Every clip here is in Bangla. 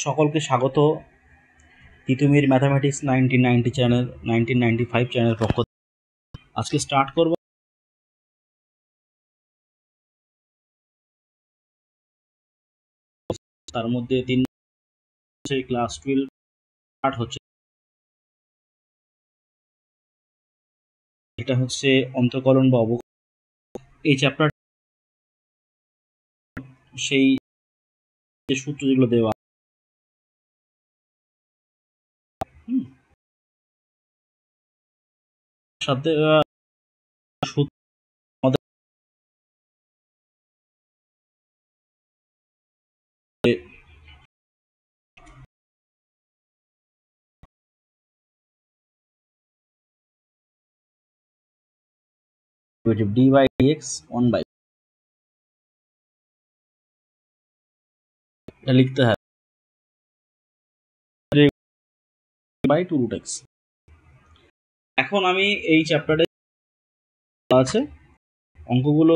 সকলকে স্বাগত তিতুমির ম্যাথামেটিক্স 1990 চ্যানেল 1995 চ্যানেলের পক্ষ থেকে। আজকে স্টার্ট করব তার মধ্যে 3 ক্লাস 12 স্টার্ট হচ্ছে। এটা হচ্ছে অন্তকলন বা অবকলন। এই চ্যাপ্টার সেই যে সূত্র যেগুলো দেওয়া সাথে dy dx 1 বাই এটা লিখতে হবে বাই 2 root x। এখন আমি এই চ্যাপ্টারে আছে অঙ্কগুলো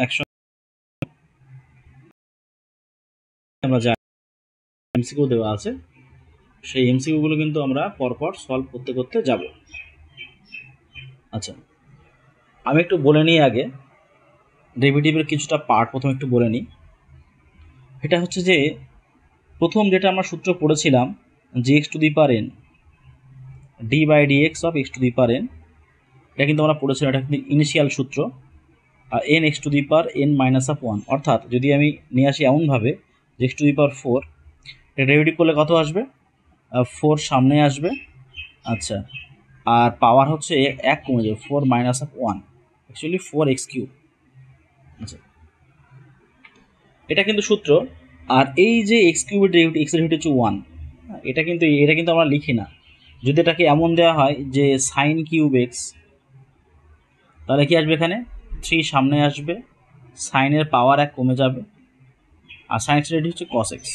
একসঙ্গে আমরা জানি এমসিকিউ দেওয়া আছে, সেই এমসিকিউ গুলো কিন্তু আমরা পরপর সলভ করতে করতে যাব। আচ্ছা, আমি একটু বলে নিই আগে ডেরিভেটিভের কিছুটা পার্ট প্রথমে একটু বলে নিই। এটা হচ্ছে যে প্রথম যেটা আমরা সূত্র পড়েছিলাম যে x to the power n d by d x of x to the power n, এটা কিন্তু আমরা পড়েছিলাম, এটা কিন্তু ইনিশিয়াল সূত্র। আর n x to the power n minus of 1, অর্থাৎ যদি আমি নিয়ে আসি এমনভাবে যে এক্স টু দি পাওয়ার 4, এটা ডেরিভেটিভ করলে কত আসবে? 4 সামনে আসবে। আচ্ছা, আর পাওয়ার হচ্ছে 1 কমে যাবে, 4 minus of 1, actually 4x cube. আচ্ছা, এটা কিন্তু সূত্র। আর এই যে এক্স কিউবের ডেরিভেটিভ, এক্স এর ডেরিভেটিভ হচ্ছে 1, এটা কিন্তু আমরা লিখি না। যদি এটাকে এমন দেওয়া হয় যে সাইন কিউব এক্স, তাহলে কি আসবে? এখানে 3 সামনে আসবে, সাইনের পাওয়ার 1 কমে যাবে, আর সাইন এক্স ডেরিভেটিভ হচ্ছে কস এক্স।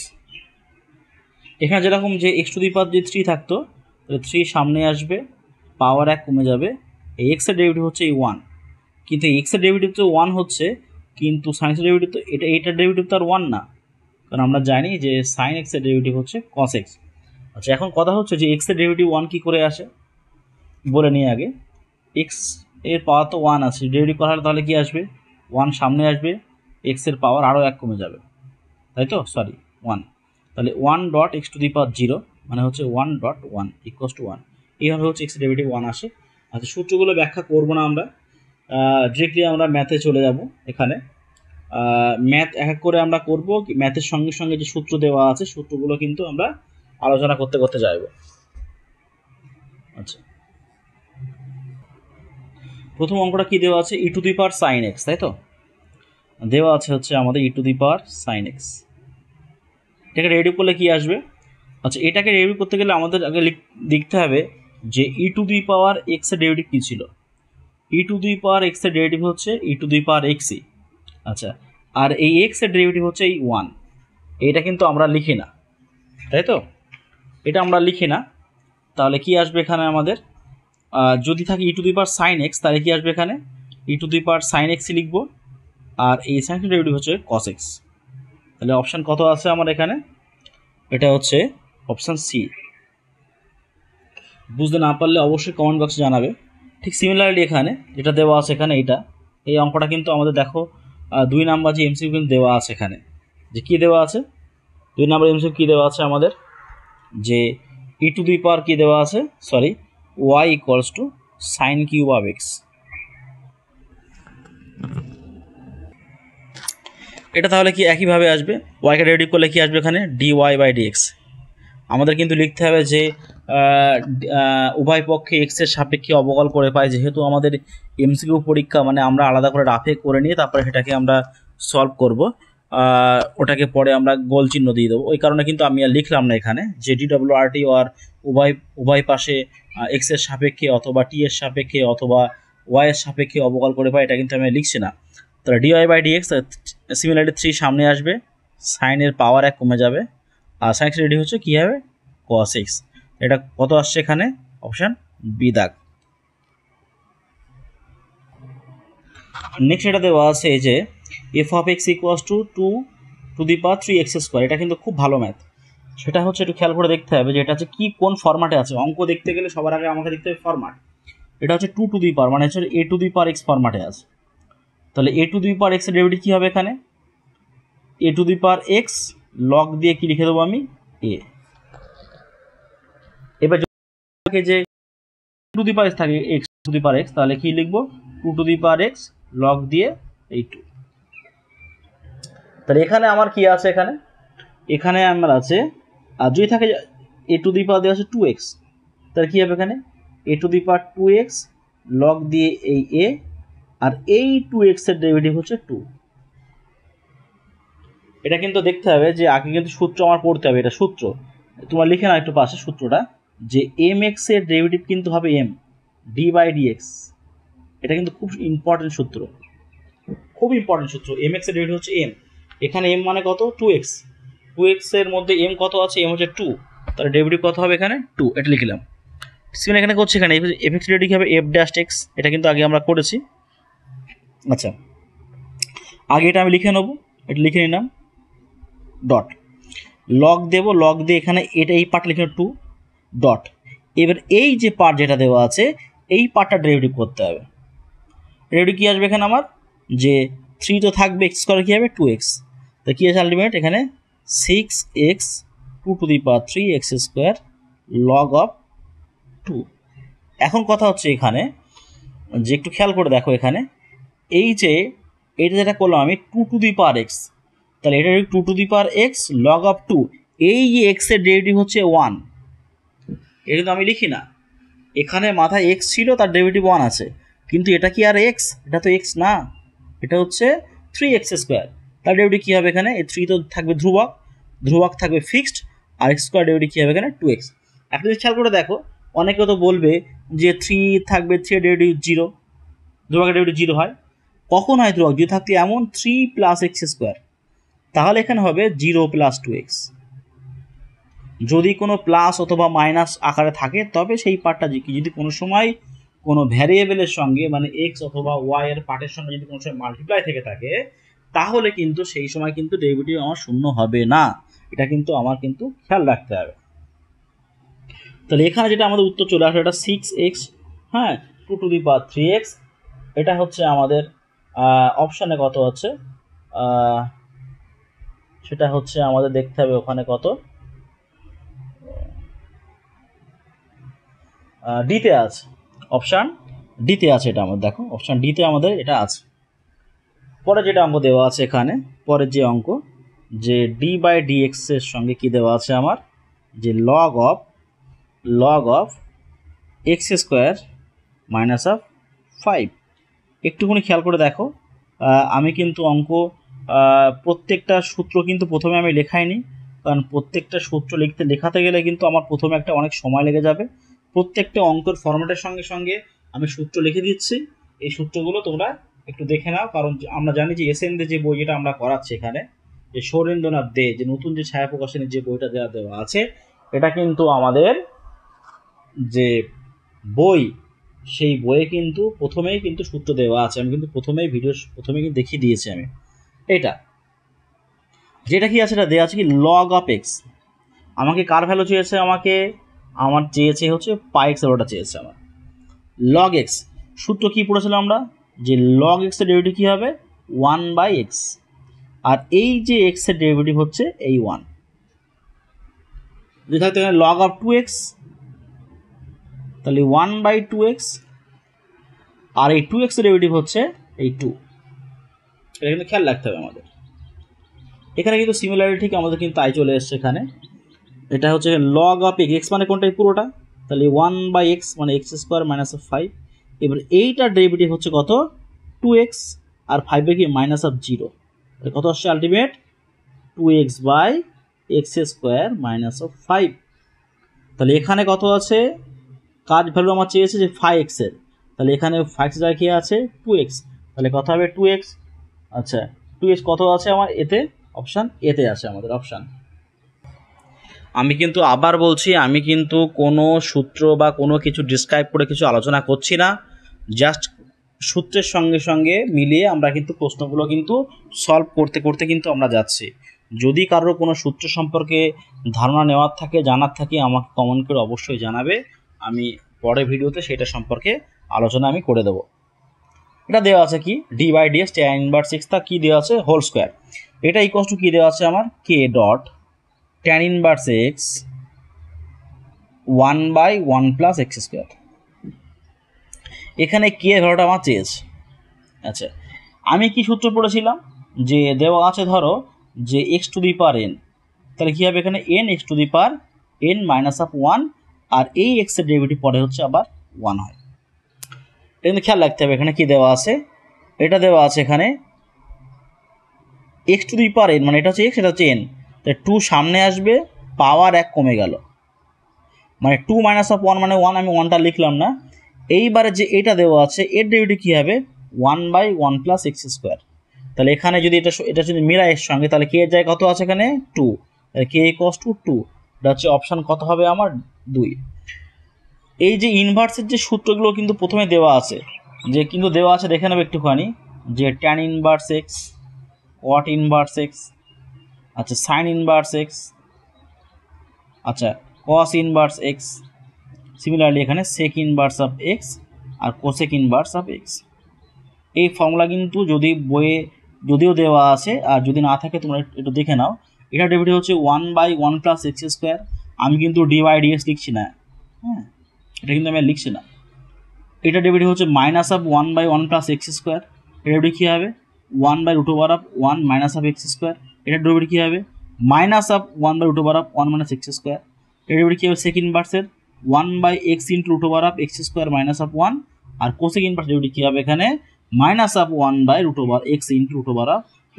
এখানে যেরকম যে এক্স টু দি পাওয়ার যদি 3 থাকতো, তাহলে 3 সামনে আসবে, পাওয়ার 1 কমে যাবে, এই এক্স এর ডেরিভেটিভ হচ্ছে এই 1। কিন্তু এক্স এর ডেরিভেটিভ তো 1 হচ্ছে, কিন্তু সাইন এক্স এর ডেরিভেটিভ তো এইটার ডেরিভেটিভ তো আর 1 না, কারণ আমরা জানি যে সাইন এক্স এর ডেরিভেটিভ হচ্ছে কস এক্স। আচ্ছা, এখন কথা হচ্ছে যে এক্স এর ডেরিভেটিভ 1 কী করে আসে বলে নিই আগে। এক্স এর পাওয়ার তো 1 আছে, ডেরিভেটিভ করা হলে তাহলে কী আসবে? 1 সামনে আসবে, এক্স এর পাওয়ার আরও 1 কমে যাবে, তাই তো? সরি, 1। তাহলে 1 ডট এক্স টু দি পাওয়ার 0 মানে হচ্ছে 1 ডট 1 ইকুয়ালস টু 1। এইভাবে হচ্ছে এক্স এর ডেরিভেটিভ 1 আসে। আচ্ছা, সূত্রগুলো ব্যাখ্যা করবো না আমরা, ডিরেক্টলি আমরা ম্যাথে চলে যাব। এখানে ম্যাথ এক এক করে আমরা করব, ম্যাথের সঙ্গে সঙ্গে যে সূত্র দেওয়া আছে সূত্রগুলো কিন্তু আমরা আলোচনা করতে করতে যাব। আচ্ছা, প্রথম অঙ্কটা কি দেওয়া আছে? E to the power sine x, তাই তো? দেওয়া আছে হচ্ছে আমাদের e to the power sine x. এটাকে রেডি করলে কি আসবে? আচ্ছা, এটাকে রেডি করতে গেলে আমাদের আগে লিখতে হবে যে ই টু দি পাওয়ার এক্স এর ডেরিভেটিভ কী ছিল। ই টু দি পাওয়ার এক্স এর ডেরিভেটিভ হচ্ছে ই টু দি পাওয়ার এক্সই। আচ্ছা, আর এই এক্স এর ডেরিভেটিভ হচ্ছে এই 1। এটা কিন্তু আমরা লিখি না, তাই তো? এটা আমরা লিখি না, তাহলে কি আসবে এখানে আমাদের? যদি থাকে e to the power sine x, তাহলে কি আসবে এখানে? ই টু দি পাওয়ার সাইন এক্সই লিখবো, আর এই সাইন এক্সের ডেরিভেটিভ হচ্ছে কস এক্স। তাহলে অপশান কত আছে আমার এখানে? এটা হচ্ছে অপশান সি। বুঝতে না পারলে অবশ্যই কমেন্ট বক্সে জানাবে। ঠিক সিমিলারলি এখানে যেটা দেওয়া আছে এখানে, এই অঙ্কটা কিন্তু আমাদের দেখো 2 নাম্বার যে এমসিকিউ কিন্তু দেওয়া আছে এখানে। যে কী দেওয়া আছে 2 নাম্বার এমসিকিউ কী দেওয়া আছে আমাদের? যে ই টু দি পাওয়ার কী দেওয়া আছে? Sorry, y equals to sine cube of x. এটা তাহলে কি একইভাবে আসবে? ওয়াইকে রেডি করলে কি আসবে এখানে? D y by d x. আমাদের কিন্তু লিখতে হবে যে উভয় পক্ষে এক্সের সাপেক্ষে অবকল করে পাই, যেহেতু আমাদের এমসিকিউ পরীক্ষা, মানে আমরা আলাদা করে রাফে করে নিয়ে তারপরে সেটাকে আমরা সলভ করব, ওটাকে পরে আমরা গোল চিহ্ন দিয়ে দেবো। ওই কারণে কিন্তু আমি আর লিখলাম না এখানে যে DWRT আর উভয় পাশে এক্সের সাপেক্ষে অথবা টি এর সাপেক্ষে অথবা ওয়াই এর সাপেক্ষে অবকল করে পাই, এটা কিন্তু আমি লিখছি না। তাহলে ডিওয়াই বাই ডিএক্স সিমিলারলি 3 সামনে আসবে, সাইনের পাওয়ার 1 কমে যাবে, আর সাইন এক্স রেডি হচ্ছে কী হবে? Cos x. এটা কত আসছে এখানে? অপশান বি দাগ। নেক্সট এটা দেওয়া আছে যে F of x equals to 2 two the power 3x square. এটা কিন্তু খুব ভালো ম্যাথ, সেটা হচ্ছে একটু খেয়াল করে দেখতে হবে যে এটা হচ্ছে কি কোন ফরম্যাটে আছে। অঙ্ক দেখতে গেলে সবার আগে আমাকে দেখতে হবে ফরম্যাট। এটা হচ্ছে 2 টু দি পাওয়ার মানে হচ্ছে a two the power x ফরম্যাটে আছে। তাহলে a two the power x এর ডেরিভেটিভ কী হবে এখানে, a two the power x log দিয়ে কি লিখে দেবো আমি a। এবার যে টু দি পাওয়ার x থাকে x two the power x, তাহলে কি লিখবো 2 two the power x log দিয়ে এই 2। তাহলে এখানে আমার কি আছে, এখানে আমার আছে, আর যদি থাকে a টু দি পাওয়ার দেওয়া আছে 2x, তাহলে কী হবে এখানে a two the power 2x log দিয়ে এই a, আর এই 2x এর ডেরিভেটিভ হচ্ছে 2। এটা কিন্তু দেখতে হবে যে আগে কিন্তু সূত্র আমার পড়তে হবে, এটা সূত্র তোমার লিখে নাও একটু পাশে সূত্রটা, যে mx এর ডেরিভেটিভ কিন্তু হবে m d/dx। এটা কিন্তু খুব ইম্পর্টেন্ট সূত্র, খুব ইম্পর্টেন্ট সূত্র। mx এর ডেরিভেটিভ হচ্ছে m, এখানে m মানে কত 2x, 2x এর মধ্যে m কত আছে, m হচ্ছে 2, তাহলে ডেরিভেটিভ কত হবে এখানে 2, এটা লিখলাম। সিমিলার এখানে করছি, এখানে fx ডেরিভেটিভ হবে f'(x), এটা কিন্তু আগে আমরা করেছি। আচ্ছা, আগে এটা আমি লিখে নেব, এটা লিখে নিলাম, ডট লগ দেব, লগ দিয়ে এখানে এটা এই পার্ট লিখে 2 ডট। এবার এই যে পার্ট যেটা দেওয়া আছে এই পার্টটা ডেরিভেটিভ করতে হবে। ডেরিভেটিভ কী আসবে এখানে আমার, যে 3 তো থাকবে, x স্কোয়ার কী হবে 2x, তো কী আছে আলটিমেট এখানে 6x 2 two the power 3x square log of 2। এখন কথা হচ্ছে এখানে যে একটু খেয়াল করে দেখো, এখানে এই যে এটা যেটা করলাম আমি 2 টু দি পাওয়ার x, তাহলে এটা 2 two the power x log of 2, এই যে x এর ডেরিভেটিভ হচ্ছে 1, এটা কিন্তু আমি লিখি না, এখানে মাথায় x ছিল তার ডেরিভেটিভ 1 আছে, কিন্তু এটা কি আর x, এটা তো x না, এটা হচ্ছে 3x স্কোয়ার। তার ডেরিভেটিভ কী হবে এখানে, এই 3 তো থাকবে ধ্রুবক, ধ্রুবক থাকবে ফিক্সড, আর x স্কোয়ার ডেরিভেটিভ কী হবে এখানে 2x। একটা যদি খেয়াল করে দেখো, অনেকে তো বলবে যে 3 থাকবে, 3 এর ডেরিভেটিভ 0, ধ্রুবকের ডেরিভেটিভ 0 হয়, কখন হয় ধ্রুবক, যদি থাকতে এমন 3 প্লাস x স্কোয়ার, তাহলে এখানে হবে 0 প্লাস 2x। যদি কোনো প্লাস অথবা মাইনাস আকারে থাকে তবে সেই পার্টটা কি, যদি কোনো সময় কোনো ভ্যারিয়েবলের সঙ্গে মানে x অথবা y এর পার্টের সঙ্গে যদি কোনো সময় মাল্টিপ্লাই থেকে থাকে, তাহলে কিন্তু সেই সময় কিন্তু ডেরিভেটিভ আমার শূন্য হবে না, এটা কিন্তু আমার কিন্তু খেয়াল রাখতে হবে। তাহলে এখানে যেটা আমাদের উত্তর চলে আসে, এটা 6x, হ্যাঁ 2 টু দি পাওয়ার 3x, এটা হচ্ছে আমাদের অপশানে কত আছে, সেটা হচ্ছে আমাদের দেখতে হবে ওখানে কত, ডিতে আছে, অপশান ডিতে আছে, এটা আমাদের দেখো অপশান ডিতে আমাদের এটা আছে। পরে যেটা অঙ্ক দেওয়া আছে এখানে, পরের যে অঙ্ক, যে d/dx এর সঙ্গে কি দেওয়া আছে আমার, যে log of x square minus of 5। একটুখানি খেয়াল করে দেখো, আমি কিন্তু অঙ্ক প্রত্যেকটা সূত্র কিন্তু প্রথমে আমি লেখাইনি, কারণ প্রত্যেকটা সূত্র লেখাতে গেলে কিন্তু আমার প্রথমে একটা অনেক সময় লেগে যাবে। প্রত্যেকটা অঙ্কের ফরম্যাটের সঙ্গে সঙ্গে আমি সূত্র লিখে দিচ্ছি, এই সূত্রগুলো তোমরা একটু দেখে নাও, কারণ আমরা জানি যে এসএন দে যে বই যেটা আমরা করাচ্ছি এখানে, যে সৌরেন্দ্রনাথ দে যে নতুন যে ছায়া প্রকাশনের যে বইটা দেওয়া আছে, এটা কিন্তু আমাদের যে বই, সেই বইয়ে কিন্তু প্রথমেই কিন্তু সূত্র দেওয়া আছে, আমি কিন্তু প্রথমেই কিন্তু দেখিয়ে দিয়েছি আমি। এটা যেটা কি আছে, এটা দেওয়া আছে কি লগ অফ এক্স, আমাকে কার ভ্যালু চেয়েছে, আমার চেয়েছে হচ্ছে পাই এক্স ভ্যালুটা চেয়েছে আমার। লগ এক্স সূত্র কী পড়েছিলাম আমরা, যে লগ এক্সের ডেরিভেটিভ কী হবে 1/x, আর এই যে এক্সের ডেরিভেটিভ হচ্ছে এই 1, যদি থাকতে লগ অফ 2x, তাহলে 1/2x, আর এই 2x এর ডেরিভেটিভ হচ্ছে এই 2, এটা কিন্তু খেয়াল রাখতে হবে আমাদের। এখানে কিন্তু সিমিলারিটি আমাদের কিন্তু আই চলে এসছে এখানে, এটা হচ্ছে লগ অফ এক্স মানে কোনটাই পুরোটা, তাহলে 1/x মানে x স্কোয়ার মাইনাস 5। এবার এইটার ডেরিভেটিভ হচ্ছে কত 2x, আর 5 কি মাইনাস অফ 0, কত আসছে ultimate 2x/x square minus of 5। তাহলে এখানে কত আছে, কাজ ভ্যালু আমার চেয়েছে যে 5x এর, তাহলে এখানে 5x জায়গায় কি আছে 2x, তাহলে কত হবে 2x। আচ্ছা 2x কত আছে আমার এতে, অপশান এতে আছে আমাদের অপশান। আমি কিন্তু আবার বলছি, আমি কিন্তু কোনো সূত্র বা কোনো কিছু ডিসক্রাইব করে কিছু আলোচনা করছি না, জাস্ট সূত্রের সঙ্গে সঙ্গে মিলিয়ে আমরা কিন্তু প্রশ্নগুলো কিন্তু সলভ করতে করতে কিন্তু আমরা যাচ্ছি। যদি কারোর কোনো সূত্র সম্পর্কে ধারণা নেওয়ার থাকে, জানার থাকে, আমাকে কমেন্ট করে অবশ্যই জানাবে। আমি পরের ভিডিওতে সেটা সম্পর্কে আলোচনা আমি করে দেবো। এটা দেওয়া আছে কি d/dx tan ইনভার্স x, তা কি দেওয়া আছে হোল স্কোয়ার। এটা ইকুয়াল টু কি দেওয়া আছে আমার k dot tan inverse x 1/1 plus x square. এখানে কে ধরোটা আমার চেয়েছে। আচ্ছা, আমি কি সূত্র পড়েছিলাম যে দেওয়া আছে ধরো যে x to the power N, তাহলে কী হবে এখানে N x to the power n minus of 1, আর এই এক্সের ডেরিভেটিভ পরে হচ্ছে আবার 1 হয়। এটা কিন্তু খেয়াল রাখতে হবে। এখানে কি দেওয়া আছে, এটা দেওয়া আছে এখানে x to the power N, মানে এটা হচ্ছে এক্স, এটা হচ্ছে এন, তাই 2 সামনে আসবে, পাওয়ার 1 কমে গেল, মানে 2 মাইনাস অফ 1 মানে 1, আমি 1টা লিখলাম না। এইবারে যে এটা দেওয়া আছে এর ডেরিভেটিভ কী হবে 1/1 প্লাস এক্স স্কোয়ার। তাহলে এখানে যদি এটা যদি মিলা এর সঙ্গে, তাহলে কে এর জায়গায় কত আছে এখানে 2, তাহলে কে ইকুয়ালস টু 2। এটা হচ্ছে অপশান কত হবে আমার 2। এই যে ইনভার্সের যে সূত্রগুলো কিন্তু প্রথমে দেওয়া আছে, যে কিন্তু দেওয়া আছে দেখে নেবে একটুখানি, যে tan inverse x, cot inverse x, আচ্ছা সাইন ইনভার্স এক্স, আচ্ছা কস ইনভার্স এক্স, সিমিলারলি এখানে সেক ইনভার্স অফ এক্স আর কোসেক ইনভার্স অফ এক্স। এই ফর্মুলা কিন্তু যদি বইয়ে যদিও দেওয়া আছে, আর যদি না থাকে তোমরা একটু দেখে নাও। এটা ডেরিভেটিভ হচ্ছে 1/1 প্লাস এক্স স্কোয়ার। আমি কিন্তু d/dx লিখছি না, হ্যাঁ, এটা কিন্তু আমি লিখছি না। এটা ডেরিভেটিভ হচ্ছে minus of 1/1 plus x square. এটা ডেরিভেটিভ কী হবে 1/√1 মাইনাস অফ এক্স স্কোয়ার। এটা ডেরিভেটিভ কী হবে minus of 1/√1 minus x square. এটা ডেরিভেটিভ কী হবে সেক ইনভার্সের 1/x into √x square minus of 1, আর কোসেক ইনভার্স ডেরিভেটিভ কী হবে এখানে minus of 1/√x into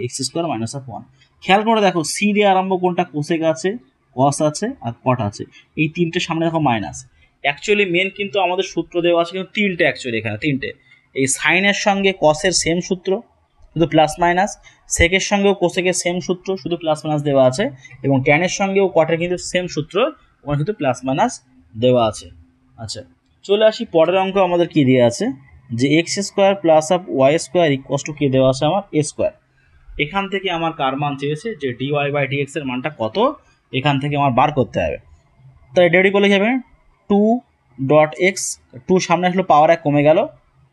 √x square minus of 1। খেয়াল করে দেখো সি দিয়ে আরম্ভ কোনটা, কোসেক আছে, কস আছে আর কট আছে, এই তিনটে সামনে দেখো মাইনাস। অ্যাকচুয়ালি মেন কিন্তু আমাদের সূত্র দেওয়া আছে কিন্তু তিনটে, অ্যাকচুয়ালি এখানে তিনটে। এই সাইনের সঙ্গে কসের সেম সূত্র, শুধু প্লাস মাইনাস, সেকের সঙ্গেও কোসেকের সেম সূত্র, শুধু প্লাস মাইনাস দেওয়া আছে, এবং ট্যানের সঙ্গেও কটের কিন্তু সেম সূত্র, ওখানে কিন্তু প্লাস মাইনাস দেওয়া আছে। আচ্ছা, চলে আসি পরের অঙ্ক। আমাদের কি দেওয়া আছে যে x square plus of y square equals to কি দেওয়া আছে আমার এ স্কোয়ার। এখান থেকে আমার কার মান চেয়েছে যে dy/dx এর মানটা কত, এখান থেকে আমার বার করতে হবে। তাই ডেরিভেটিভ করলে কি হবে 2.x, 2 সামনে আসলো পাওয়ার 1 কমে গেল।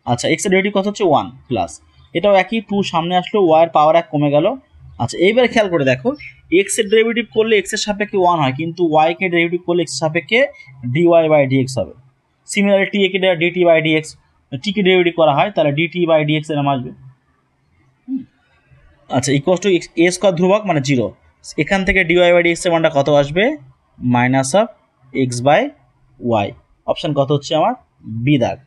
আচ্ছা, এক্স এর ডেরিভেটিভ কত হচ্ছে 1 প্লাস, এটাও একই, 2 সামনে আসলো, ওয়াই এর পাওয়ার 1 কমে গেল। আচ্ছা, এইবারে খেয়াল করে দেখো এক্স এর ডেরিভেটিভ করলে এক্স এর সাপেক্ষে 1 হয়, কিন্তু ওয়াই কে ডেরিভেটিভ করলে এক্স এর সাপেক্ষে dy/dx হবে। সিমিলারলি টি কে dt/dx, টি কে ডেরিভেটিভ করা হয় তাহলে dt/dx এর নাম আসবে। আচ্ছা, ইকুয়ালস টু এ স্কোয়ার ধ্রুবক মানে 0, এখান থেকে dy/dx এর মানটা কত আসবে মাইনাস অফ x/y। অপশান কত হচ্ছে আমার বি দাগ।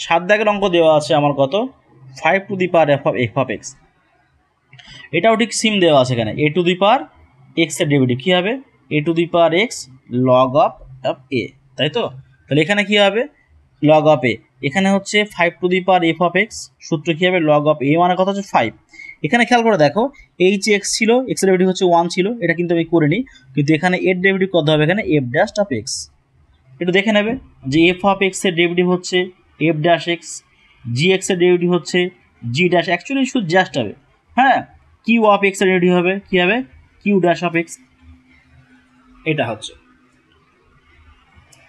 7 দাগের অঙ্ক দেওয়া আছে আমার কত 5 two the power f of x। এটাও ঠিক সিম দেওয়া আছে এখানে a two the power x এর ডেরিভেটিভ কী হবে a two the power x log of a, তাই তো। তাহলে এখানে কী হবে লগ অফ a, এখানে হচ্ছে 5 two the power f of x, সূত্র কী হবে লগ অফ a মানে কত হচ্ছে 5। এখানে খেয়াল করে দেখো এই যে x ছিল, x এর ডেরিভেটিভ হচ্ছে 1 ছিল, এটা কিন্তু আমি করে নিই, কিন্তু এখানে এর ডেরিভেটিভ কত হবে এখানে f ড্যাশ অফ x। একটু দেখে নেবে যে f অফ x এর ডেরিভেটিভ হচ্ছে f ড্যাশ x, gx এর ডেরিভেটিভ হচ্ছে g ড্যাশ, অ্যাকচুয়ালি শুধু জাস্ট হবে, হ্যাঁ, q অফ x এর ডেরিভেটিভ হবে কী হবে q ড্যাশ অফ x, এটা হচ্ছে।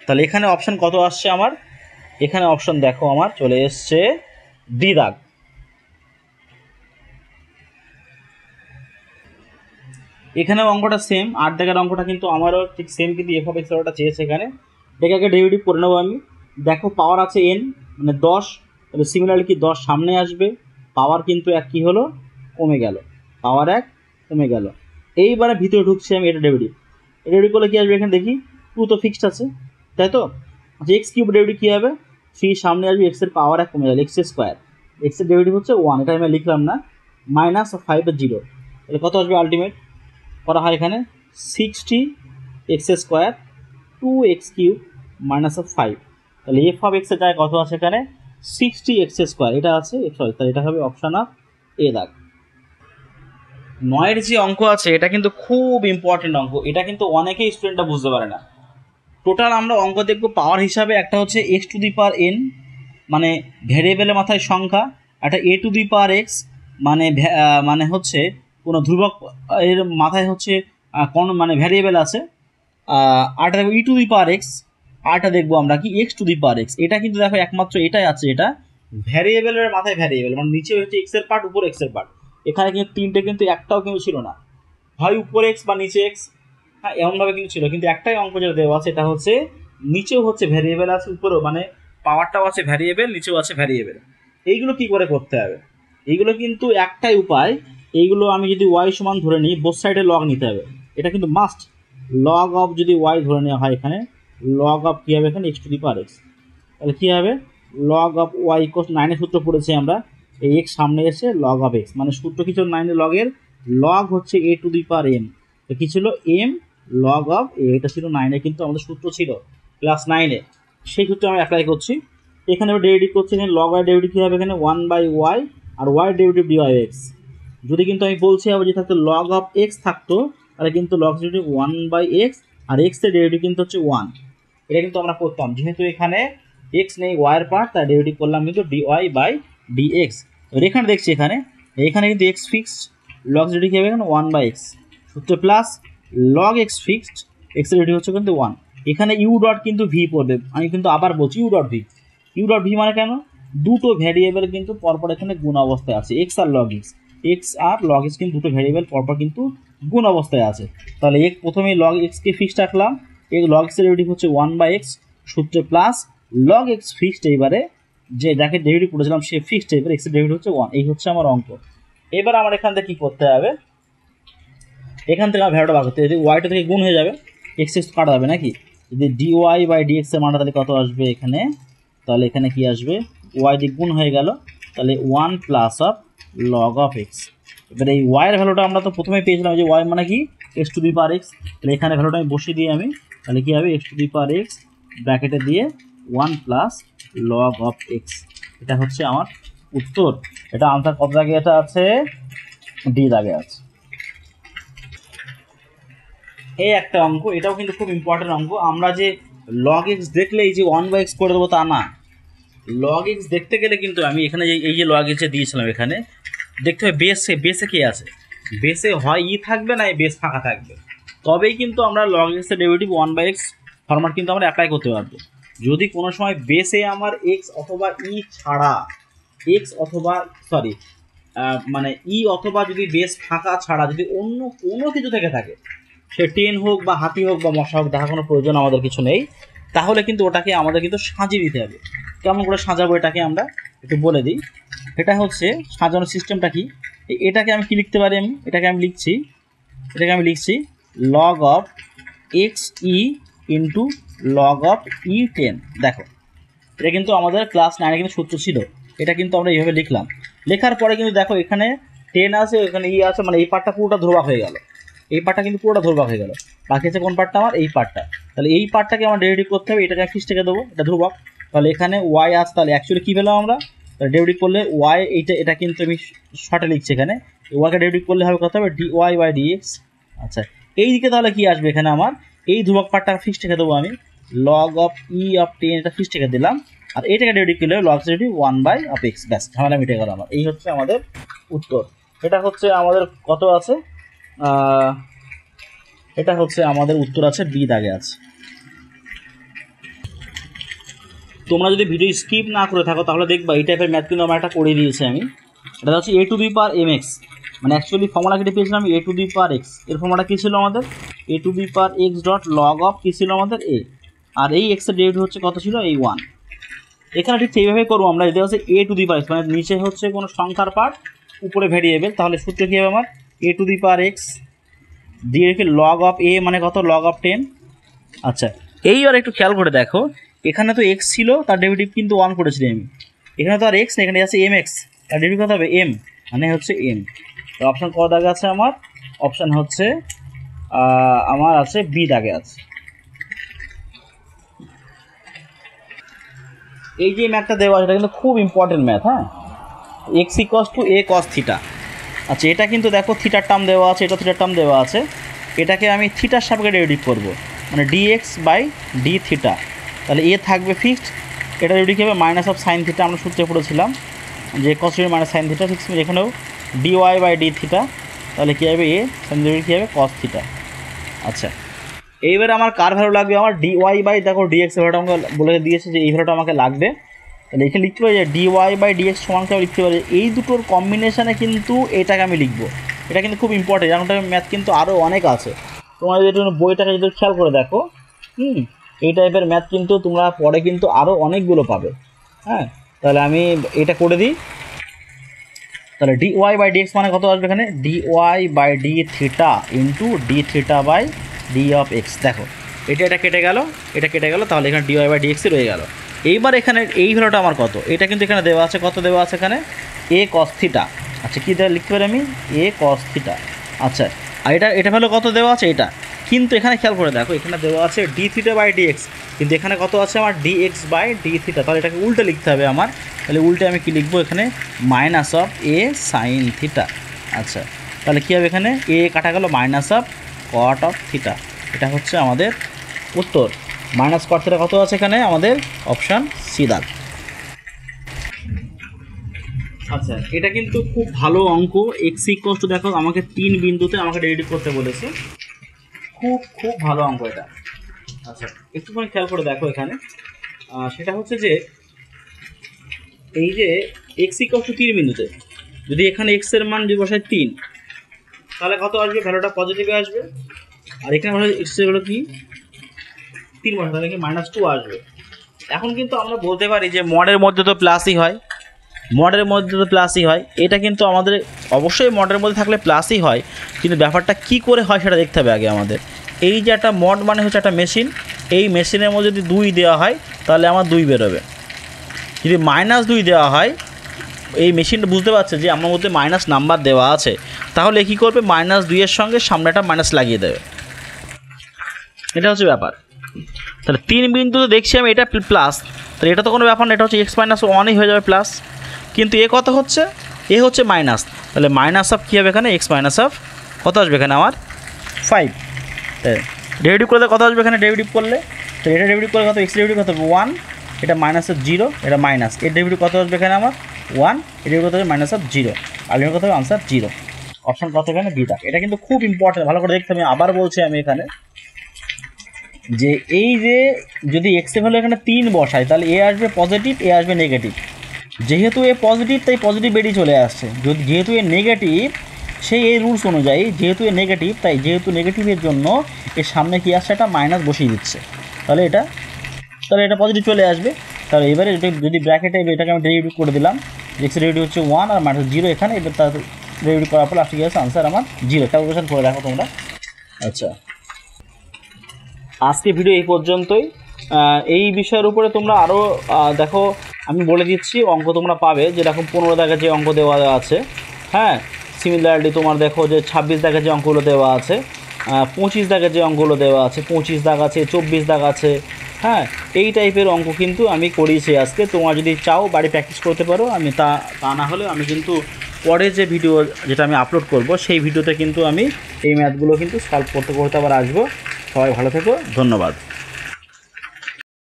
তাহলে এখানে অপশান কত আসছে আমার, এখানে অপশান দেখো আমার চলে এসছে ডি দাগ। এখানে অঙ্কটা সেম, 8 দাগের অঙ্কটা কিন্তু আমারও ঠিক সেম, কিন্তু এফ অফ এক্স এর ওটা চেয়েছে এখানে। এটাকে ডেরিভেটিভ করে নেবো আমি। দেখো পাওয়ার আছে n মানে 10, তবে সিমিলারলি কি 10 সামনে আসবে, পাওয়ার কিন্তু 1 কী হলো কমে গেল, পাওয়ার 1 কমে গেল। এইবারে ভিতরে ঢুকছি আমি, এটা ডেরিভেটিভ, ডেরিভেটিভ করলে কী আসবে এখানে দেখি 2 তো ফিক্সড আছে, তাই তো। আচ্ছা, এক্স কিউব ডেরিভেটিভ কী হবে 3 সামনে আসবে, এক্স এর পাওয়ার 1 কমে গেল, এক্স স্কোয়ার, এক্স এর ডেরিভেটিভ হচ্ছে 1, এটা আমি লিখলাম না, মাইনাস 5 0, তাহলে কত আসবে আলটিমেট করা হয় এখানে 60x square 2x cube minus of 5। তাহলে এফ অফ এক্সের জায়গায় কত আছে এখানে 60x স্কোয়ার, এটা আছে সরি, তাহলে এটা হবে অপশান অফ এ দাগ। 9 যে অঙ্ক আছে এটা কিন্তু খুব ইম্পর্টেন্ট অঙ্ক, এটা কিন্তু অনেকেই স্টুডেন্টরা বুঝতে পারে না। টোটাল আমরা অঙ্ক দেখবো পাওয়ার হিসাবে, একটা হচ্ছে x to the power N মানে ভেরিয়েবলের মাথায় সংখ্যা, একটা এ টু দি পাওয়ার এক্স মানে হচ্ছে কোনো ধ্রুবক এর মাথায় হচ্ছে কোন মানে ভ্যারিয়েবল আছে, আরটা দেখবো ই টু দি পাওয়ার এক্স, আরটা দেখবো আমরা কি x to the power x. এটা কিন্তু দেখো একমাত্র এটাই আছে, এটা ভ্যারিয়েবলের মাথায় ভ্যারিয়েবল, মানে নিচে হচ্ছে এক্স এর পার্ট, উপর এক্স এর পার্ট। এখানে কিন্তু তিনটে কিন্তু একটাও কিন্তু ছিল না, হয় উপরে এক্স বা নিচে এক্স, হ্যাঁ এমনভাবে কিন্তু ছিল। কিন্তু একটাই অঙ্ক যেটা দেওয়া আছে এটা হচ্ছে নিচেও হচ্ছে ভ্যারিয়েবল আছে, উপরেও মানে পাওয়ারটাও আছে ভ্যারিয়েবল, নিচেও আছে ভ্যারিয়েবল। এইগুলো কি করে করতে হবে? এইগুলো কিন্তু একটাই উপায়, এইগুলো আমি যদি ওয়াই সমান ধরে নিই, বোথ সাইডে লগ নিতে হবে, এটা কিন্তু মাস্ট। লগ অফ যদি ওয়াই ধরে নেওয়া হয়, এখানে লগ অফ কী হবে, এখানে x to the power x, তাহলে কী হবে লগ অফ ওয়াই ইকুয়াল 9 সূত্র পড়েছি আমরা, এই এক্স সামনে এসে লগ অফ এক্স, মানে সূত্র কি ছিল 9 লগের লগ হচ্ছে a to the power M, তো কী ছিল এম লগ অফ এ, এটা ছিল 9 কিন্তু আমাদের সূত্র ছিল ক্লাস 9, সেই সূত্রে আমি অ্যাপ্লাই করছি। এখানে ডেরিভেটিভ করছি, এখানে লগ ওয়াই ডেরিভেটিভ কী হবে, এখানে 1/y আর y derivative d y x. যদি কিন্তু আমি বলছি আবার যে থাকতো লগ অফ এক্স থাকতো, তাহলে কিন্তু লগ ডেরিভেটিভ 1/x, আর এক্সের ডেরিভেটিভ কিন্তু হচ্ছে 1। এটা কিন্তু আমরা করতাম, যেহেতু এখানে এক্স নেই ওয়াইয়ের পার্ট, তার ডেরিভেটিভ করলাম কিন্তু dy/dx। এবার এখানে দেখছি এখানে কিন্তু এক্স ফিক্সড, লগ ডেরিভেটিভ কী হবে এখানে 1/x সূত্র প্লাস লগ এক্স ফিক্সড, এক্সের ডেরিভেটিভ হচ্ছে কিন্তু 1। এখানে ইউ ডট কিন্তু ভি পড়বে, আমি কিন্তু আবার বলছি ইউ ডট ভি মানে কেন, দুটো ভ্যারিয়েবল কিন্তু পরপর এখানে গুণ অবস্থায় আছে, এক্স আর লগ এক্স কিন্তু দুটো ভ্যারিয়েবল পরপর কিন্তু গুণ অবস্থায় আছে। তাহলে প্রথমে লগ এক্সকে ফিক্সড রাখলাম, এই লগ এক্সের ডেরিভেটিভ হচ্ছে 1/x সূত্রে প্লাস লগ এক্স ফিক্সড, এইবারে যে যাকে ডেরিভেটিভ করেছিলাম সে ফিক্সড, এবার এক্সের ডেরিভেটিভ হচ্ছে 1। এই হচ্ছে আমার অঙ্ক। এবার আমার এখান থেকে কী করতে হবে, এখান থেকে আমার ভ্যালুটা বার করতে হবে, যদি ওয়াইটা থেকে গুণ হয়ে যাবে এক্স কাটা যাবে নাকি, যদি dy/dx এর মানটা তাহলে কত আসবে এখানে, তাহলে এখানে কি আসবে ওয়াই দিয়ে গুণ হয়ে গেল, তাহলে 1 plus of log of x. এবার এই ওয়াইয়ের ভ্যালুটা আমরা তো প্রথমে পেয়েছিলাম যে ওয়াই মানে কি x to the power x, তাহলে এখানে ভ্যালুটা আমি বসিয়ে দিই আমি, তাহলে কী হবে x to the power x ব্র্যাকেটে দিয়ে 1 প্লাস লগ অফ এক্স। এটা হচ্ছে আমার উত্তর। এটা আনসার কত দাগে এটা আছে, ডি দাগে আছে। এই একটা অঙ্ক, এটাও কিন্তু খুব ইম্পর্টেন্ট অঙ্ক। আমরা যে লগ এক্স দেখলেই যে 1/x করে দেবো তা না, লগ এক্স দেখতে গেলে কিন্তু আমি এখানে এই যে লগ এক্সে দিয়েছিলাম, এখানে দেখতে হবে বেসে কে আছে, বেসে হয় ই থাকবে না বেস ফাঁকা থাকবে, তবেই কিন্তু আমরা লগ এক্সের ডেরিভেটিভ 1/x ফরম্যাট কিন্তু আমরা অ্যাপ্লাই করতে পারবো। যদি কোনো সময় বেসে আমার এক্স অথবা ই ছাড়া, এক্স অথবা সরি মানে ই অথবা যদি বেস ফাঁকা ছাড়া যদি অন্য কোনো কিছু থেকে থাকে, সে টেন হোক বা হাতি হোক বা মশা হোক, দেখা কোনো প্রয়োজন আমাদের কিছু নেই, তাহলে কিন্তু ওটাকে আমাদের কিন্তু সাজিয়ে দিতে হবে। কেমন করে সাজাবো এটাকে আমরা একটু বলে দিই। এটা হচ্ছে সাজানোর সিস্টেমটা কি, এটাকে আমি কি লিখতে পারি, এটাকে আমি লিখছি log of x e into log of e 10। দেখো এটা কিন্তু আমাদের ক্লাস 9 কিন্তু সূত্র ছিল, এটা কিন্তু আমরা এইভাবে লিখলাম। লেখার পরে কিন্তু দেখো এখানে 10 আছে, এখানে ই আছে, মানে এই পার্টটা পুরোটা ধ্রুবক হয়ে গেল, এই পার্টটা কিন্তু পুরোটা ধ্রুবক হয়ে গেল। বাকি আছে কোন পার্টটা আমার, এই পার্টটা। তাহলে এই পার্টটাকে আমার ডেরিভেটিভ করতে হবে, এটাকে ফিক্সড থেকে দেবো, এটা ধ্রুবক। তাহলে এখানে ওয়াই আছে, তাহলে অ্যাকচুয়ালি কী পেলাম আমরা, ডেরিভেটিভ করলে ওয়াই, এটা কিন্তু আমি শর্টে লিখছি, এখানে ওয়াইকে ডেরিভেটিভ করলে হবে কত হবে dy/dx। আচ্ছা এই দিকে তাহলে কি আসবে, এখানে আমার এই ধ্রুবক পার্টটা ফিক্সড থেকে দেবো আমি, লগ অফ ই অফ 10 এটা ফিক্সড থেকে দিলাম, আর এইটাকে ডেরিভেটিভ করলে লগ ডেরিভেটিভ 1/x, ব্যাস ঝামেলা মিটে গেল আমার। এই হচ্ছে আমাদের উত্তর। এটা হচ্ছে আমাদের কত আছে, এটা হচ্ছে আমাদের উত্তর আছে বি দাগে আছে। তোমরা যদি ভিডিও স্কিপ না করে থাকো তাহলে দেখবা এই টাইপের ম্যাথ কিন্তু আমার একটা করে দিয়েছি আমি। এটা হচ্ছে a to the power m x, মানে অ্যাকচুয়ালি ফর্মুলা কেটে পেয়েছিলাম এ টু দি পাওয়ার এক্স, এর ফর্মুলাটা কী ছিল আমাদের a to the power x dot log of কী ছিল আমাদের এ, আর এই এক্সের ডেরিভেটিভ হচ্ছে কত ছিল এই 1। এখানে ঠিক সেইভাবে করবো আমরা, এটা হচ্ছে a to the power x, মানে নিচে হচ্ছে কোনো সংখ্যার পার্ট, উপরে ভ্যারিয়েবল, তাহলে সূত্র কী হবে আমার এ টু দি পাওয়ার এক্স দিয়ে রেখে লগ অফ এ মানে কত লগ অফ 10। আচ্ছা এইবার একটু খেয়াল করে দেখো, এখানে তো এক্স ছিল, তার ডেরিভেটিভ কিন্তু 1 করেছিলি আমি, এখানে তো আর এক্স না, এখানে আছে এম এক্স, তার ডেরিভেটিভ কত হবে এম, মানে হচ্ছে এম। তো অপশান ক দাগে আছে আমার, অপশান হচ্ছে আমার আছে বি দাগে আছে। এই যে ম্যাথটা দেওয়া এটা কিন্তু খুব ইম্পর্টেন্ট ম্যাথ, হ্যাঁ, x equals to A cos theta. আচ্ছা এটা কিন্তু দেখো থিটার টার্ম দেওয়া আছে, এটা থিটার টার্ম দেওয়া আছে, এটাকে আমি থিটার সাপেক্ষে ডেরিভেটিভ করবো, মানে dx/d থিটা, তাহলে এ থাকবে ফিক্সড, এটা ডেরিভেটিভ হবে মাইনাস অফ সাইন থিটা, আমরা সূত্রে পড়েছিলাম যে কস মাইনাস সাইন থিটা, ফিক্স এখানেও ডিওয়াই বাই ডি থিটা, তাহলে কী হবে এ সাইন ডেরিভেটিভ কী হবে কস থিটা। আচ্ছা, এইবারে আমার কার ভ্যালু লাগবে, আমার ডিওয়াই বাই দেখো ডিএক্স ভ্যালুটা আমাকে বলে দিয়েছে যে এই ভ্যালুটা আমাকে লাগবে। তাহলে এখানে লিখতে পারি যে ডিওয়াই বাই ডিএক্স সমানকে আমি লিখতে পারি এই দুটোর কম্বিনেশানে কিন্তু এটাকে আমি লিখবো। এটা কিন্তু খুব ইম্পর্টেন্ট, এরকম টাইপের ম্যাথ কিন্তু আরও অনেক আছে। তোমরা যদি বইটাকে যদি খেয়াল করে দেখো, এই টাইপের ম্যাথ কিন্তু তোমরা পরে কিন্তু আরও অনেকগুলো পাবে। হ্যাঁ, তাহলে আমি এটা করে দিই। তাহলে ডিওয়াই বাই ডিএক্স মানে কত আসবে এখানে, d y by d theta into d theta by d of x. দেখো এটা কেটে গেল, এটা কেটে গেল, তাহলে এখানে ডিওয়াই বাই ডিএক্সই রয়ে গেল। এইবার এখানে এই ভ্যালুটা আমার কত, এটা কিন্তু এখানে দেওয়া আছে, কত দেওয়া আছে এখানে এ কস থিটা। আচ্ছা, কী দেওয়া লিখতে পারি আমি এ কস থিটা। আচ্ছা, আর এটা ভ্যালু কত দেওয়া আছে এটা, কিন্তু এখানে খেয়াল করে দেখো এখানে দেওয়া আছে ডি থিটা বাই ডিএক্স, কিন্তু এখানে কত আছে আমার ডিএক্স বাই ডি থিটা। তাহলে এটাকে উল্টে লিখতে হবে আমার। তাহলে উল্টে আমি কি লিখবো এখানে minus of a sine theta. আচ্ছা, তাহলে কী হবে এখানে এ কাটা গেল minus of cot of theta. এটা হচ্ছে আমাদের উত্তর। মাইনাস কট থিটা কত আছে এখানে আমাদের অপশান সি দাগ। আচ্ছা, এটা কিন্তু খুব ভালো অঙ্ক। এক্স ইকুয়ালস টু দেখো আমাকে 3 বিন্দুতে আমাকে ডেরিভেটিভ করতে বলেছে, খুব ভালো অঙ্ক এটা। আচ্ছা, একটুখানি খেয়াল করে দেখো এখানে, সেটা হচ্ছে যে এই যে এক্স ইকুয়ালস টু 3 বিন্দুতে যদি এখানে এক্স এর মান যদি বসায় 3, তাহলে কত আসবে, ভ্যালুটা পজিটিভে আসবে। আর এখানে বসায় এক্স এর হলো কি 3 বসায়, তাহলে কি -2 আসবে। এখন কিন্তু আমরা বলতে পারি যে মডের মধ্যে তো প্লাসই হয়, মডের মধ্যে তো প্লাসই হয়। এটা কিন্তু আমাদের অবশ্যই মডের মধ্যে থাকলে প্লাসই হয়, কিন্তু ব্যাপারটা কি করে হয় সেটা দেখতে হবে আগে আমাদের। এই যে একটা মড মানে হচ্ছে একটা মেশিন, এই মেশিনের মধ্যে যদি 2 দেওয়া হয় তাহলে আমার 2 বেরোবে। যদি -2 দেওয়া হয়, এই মেশিনটা বুঝতে পারছে যে আমার মধ্যে মাইনাস নাম্বার দেওয়া আছে, তাহলে কী করবে -2 এর সঙ্গে সামনে একটা মাইনাস লাগিয়ে দেবে। এটা হচ্ছে ব্যাপার। তাহলে 3 বিন্দুতে দেখছি আমি এটা প্লাস, তাহলে এটা তো কোনো ব্যাপার না, এটা হচ্ছে x-1ই হয়ে যাবে প্লাস। কিন্তু এ কত হচ্ছে, এ হচ্ছে মাইনাস, তাহলে মাইনাস অফ কী হবে এখানে x মাইনাস অফ কত আসবে এখানে আমার 5। ডেরিভেটিভ করলে কত আসবে এখানে, ডেরিভেটিভ করলে তো এটা ডেরিভেটিভ করলে কত, x ডেরিভেটিভ কত 1, এটা মাইনাসের 0, এটা মাইনাস, এর ডেরিভেটিভ কত আসবে এখানে আমার 1, এর ডেরিভেটিভ কত হবে মাইনাস অফ 0, আর কত হবে আনসার 0। অপশান কত এখানে বি দাগ। এটা কিন্তু খুব ইম্পর্টেন্ট, ভালো করে দেখতে হবে। আবার বলছি আমি এখানে যে এই যে যদি এক্স এর ভ্যালু এখানে 3 বসাই, তাহলে এ আসবে পজিটিভ, এ আসবে নেগেটিভ। যেহেতু এ পজিটিভ তাই পজিটিভ বেরিয়ে চলে আসছে, যেহেতু এ নেগেটিভ সেই এই রুলস অনুযায়ী যেহেতু এ নেগেটিভ, তাই যেহেতু নেগেটিভের জন্য এর সামনে কি আসছে একটা মাইনাস বসিয়ে দিচ্ছে, তাহলে এটা পজিটিভ চলে আসবে। তাহলে এবারে যদি ব্র্যাকেটে এটাকে আমি ডেরিভেটিভ করে দিলাম, এক্স ডেরিভেটিভ হচ্ছে 1 আর -0 এখানে, এবার তার ডেরিভেটিভ করার পর আসছে কি আছে আনসার আমার 0। ক্যালকুলেশন করে দেখো তোমরা। আচ্ছা, আজকে ভিডিও এই পর্যন্তই। এই বিষয়ের উপরে তোমরা আরও দেখো, আমি বলে দিচ্ছি অঙ্ক তোমরা পাবে, যেরকম 15 দাগের যে অঙ্ক দেওয়া আছে, হ্যাঁ, সিমিলারলি তোমার দেখো যে 26 দাগের যে অঙ্কগুলো দেওয়া আছে, 25 দাগের যে অঙ্কগুলো দেওয়া আছে, 25 দাগ আছে, 24 দাগ আছে, হ্যাঁ, এই টাইপের অঙ্ক কিন্তু আমি করিয়েছি আজকে। তোমরা যদি চাও বাড়ি প্র্যাকটিস করতে পারো, আমি তা না হলে আমি কিন্তু পরে যে ভিডিও যেটা আমি আপলোড করব সেই ভিডিওতে কিন্তু আমি এই ম্যাথগুলো কিন্তু সলভ করতে আবার আসবো। সবাই ভালো থেকো, ধন্যবাদ।